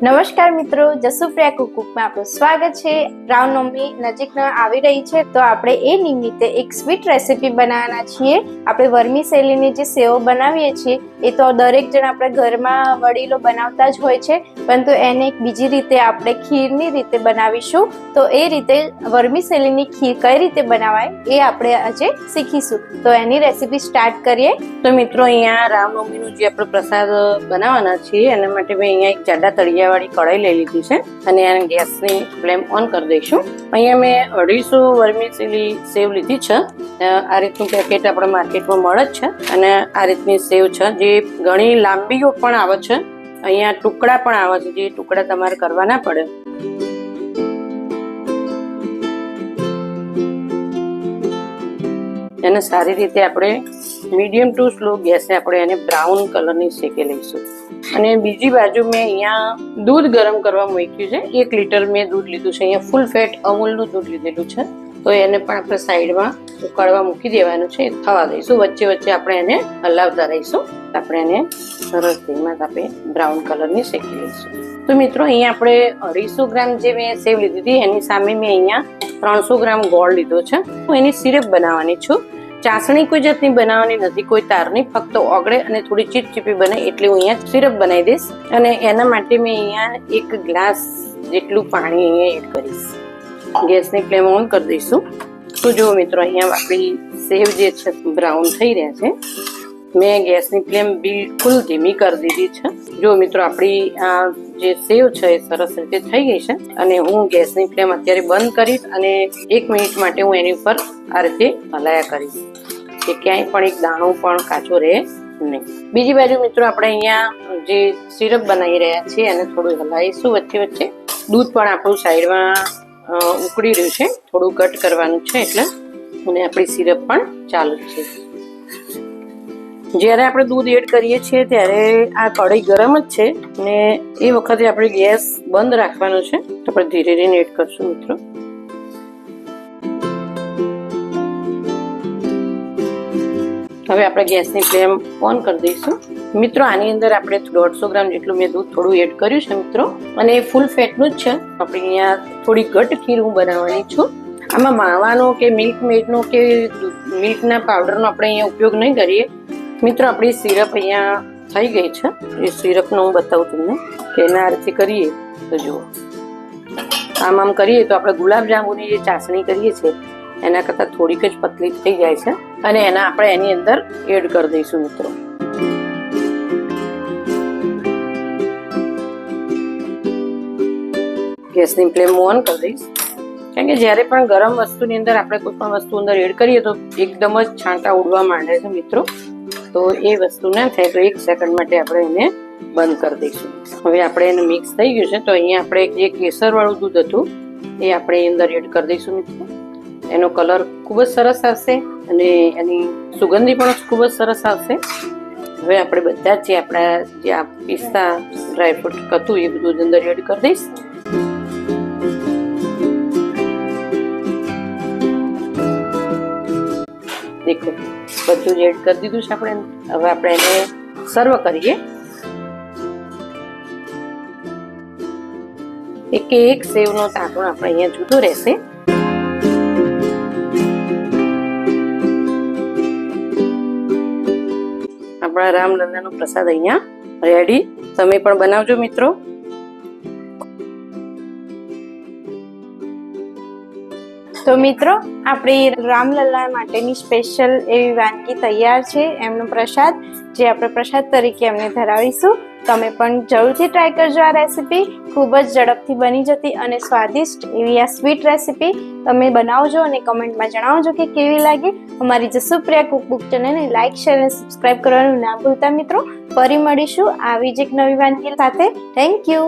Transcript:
નમસ્કાર મિત્રો, જસુપ્રિયા કુકમાં આપણું સ્વાગત છે। રામનવમી નજીક આવી રહી છે તો આપણે એ નિમિત્તે એક સ્વીટ રેસીપી બનાવવાના છીએ। આપણે વર્મીસેલીની જે સેવ બનાવીએ છીએ એ તો દરેક જણ આપણે ઘરમાં વડીલો બનાવતા જ હોય છે, પરંતુ એને એક બીજી રીતે આપણે ખીરની રીતે બનાવીશું। તો એ રીતે વર્મીસેલીની ખીર કઈ રીતે બનાવાય એ આપણે આજે શીખીશું। તો એની રેસીપી સ્ટાર્ટ કરીએ। તો મિત્રો, અહીંયા રામનવમીનો જે આપણે પ્રસાદ બનાવવાના છીએ એના માટે મેં અહીંયા એક જાડા તળિયા વાળી કઢાઈ લઈ લીધી છે અને આ ગેસની ફ્લેમ ઓન કરી દઈશું। અહીંયા મેં 250 વર્મીસેલી સેવ લીધી છે। આ રીતનું પેકેટ આપણે માર્કેટમાં મળે જ છે અને આ રીતની સેવ છે, જે ઘણી લાંબીઓ પણ આવે છે। અહીંયા ટુકડા પણ આવે છે, જે ટુકડા તમારે કરવા ના પડે। એને સારી રીતે આપણે મીડિયમ ટુ સ્લો ગેસે આપણે એને બ્રાઉન કલરની શેકી લઈશું। અને બીજી બાજુ મેં અહીંયા દૂધ ગરમ કરવા મૂક્યું છે। 1 લીટર મેં દૂધ લીધું છે। અહીંયા ફૂલ ફેટ અમૂલનું દૂધ લીધેલું છે, તો એને પણ આપણે સાઈડમાં ઉકળવા મૂકી દેવાનું છે, થવા દઈશું। વચ્ચે વચ્ચે આપણે એને હલાવતા રહીશું। આપણે એને સરસ ધીમા તાપે બ્રાઉન કલરની શેકી લઈશું। તો મિત્રો, અહીંયા આપણે 250 ગ્રામ જે મેં સેવ લીધી હતી એની સામે મેં અહીંયા 300 ગ્રામ ગોળ લીધો છે। હું એની સિરપ બનાવવાની છું। ચાસણી કોઈ જાતની બનાવવાની નથી, કોઈ તારની, ફક્ત ઓગળે અને થોડી ચીપચીપી બને એટલે હું અહીંયા સિરપ બનાવી દઈશ। અને એના માટે મેં અહીંયા 1 ગ્લાસ જેટલું પાણી અહીંયા એડ કરીશ। ગેસની ફ્લેમ ઓન કરી દઈશું। તો જુઓ મિત્રો, અહીંયા આપણી સેવ જે છે બ્રાઉન થઈ રહ્યા છે। મેં ગેસની ફ્લેમ બિલકુલ ધીમી કરી દીધી છે। જો મિત્રો, આપણી આ જે સેવ છે એ સરસ રીતે થઈ ગઈ છે અને હું ગેસની ફ્લેમ અત્યારે બંધ કરીશ અને 1 મિનિટ માટે હું એની ઉપર આ રીતે હલાયા કરીશ કે ક્યાંય પણ એક દાણો પણ કાચો રહે નહીં। બીજી બાજુ મિત્રો, આપણે અહીંયા જે સિરપ બનાવી રહ્યા છીએ એને થોડું હલાવીશું વચ્ચે વચ્ચે। દૂધ પણ આપણું સાઈડમાં ઉકળી રહ્યું છે, થોડું કટ કરવાનું છે એટલે, અને આપણી સિરપ પણ ચાલુ જ છે। જ્યારે આપણે દૂધ એડ કરીએ છીએ ત્યારે આ કઢાઈ ગરમ જ છે અને એ વખતે આપણે ગેસ બંધ રાખવાનો છે। તો આપણે ધીરે ધીરે એડ કરશું મિત્રો। હવે આપણે ગેસની ફ્લેમ ઓન કરી દઈશું। મિત્રો, આની અંદર આપણે 150 ગ્રામ જેટલું મેં દૂધ થોડું એડ કર્યું છે મિત્રો, અને એ ફૂલ ફેટનું જ છે। આપણે અહીંયા થોડી ઘટ ખીર હું બનાવવાની છું। આમાં માવાનો કે મિલ્ક મેડનો કે મિલ્કના પાવડરનો આપણે અહીંયા ઉપયોગ નહીં કરીએ મિત્રો। આપણી સિરપ અહીંયા થઈ ગઈ છે। એ સિરપનો હું બતાવું તમને કે એના આ રીતે કરીએ તો જુઓ, આમ કરીએ તો આપણે ગુલાબજાંબુની જે ચાસણી કરીએ છીએ એના કરતાં થોડીક જ પતલી થઈ જાય છે અને એના આપણે એની અંદર એડ કરી દઈશું મિત્રો। ગેસની ફ્લેમ ઓન કરી દઈશ, કારણ કે જ્યારે પણ ગરમ વસ્તુની અંદર આપણે કોઈ પણ વસ્તુ અંદર એડ કરીએ તો એકદમ જ છાંટા ઉડવા માંડે છે મિત્રો। તો એ વસ્તુ ના થાય તો 1 સેકન્ડ માટે આપણે એને બંધ કરી દઈશું। હવે આપણે એને મિક્સ થઈ ગયું છે તો અહીંયા આપણે જે કેસર વાળું દૂધ હતું એ આપણે અંદર એડ કરી દઈશું મિત્રો। એનો કલર ખૂબ જ સરસ આવશે અને એની સુગંધી પણ ખૂબ જ સરસ આવશે। હવે આપણે બધા જે આપણા જે આ પિસ્તા ડ્રાયફ્રૂટ હતું એ બધું અંદર એડ કરી દઈશ। દેખો, બધું જ એડ કરી દીધું છે આપણે। હવે આપણે એને સર્વ કરીએ। એક સેવનો તાંતણો આપણે અહીંયા જુદો રહેશે। આપણા રામલલ્લાનો પ્રસાદ અહીંયા રેડી। તમે પણ બનાવજો મિત્રો। તો મિત્રો, આપણી રામલલ્લા માટેની સ્પેશિયલ એવી વાનગી તૈયાર છે, એમનો પ્રસાદ, જે આપણે પ્રસાદ તરીકે એમને ધરાવીશું। તમે પણ જરૂરથી ટ્રાય કરજો આ રેસીપી। ખૂબ જ ઝડપથી બની જતી અને સ્વાદિષ્ટ એવી આ સ્વીટ રેસીપી તમે બનાવજો અને કમેન્ટમાં જણાવજો કે કેવી લાગી। અમારી જસુપ્રિયા કુકબુક ચેનલને લાઇક, શેર અને સબસ્ક્રાઇબ કરવાનું ના ભૂલતા મિત્રો। ફરી મળીશું આવી જ એક નવી વાનગી સાથે। Thank you.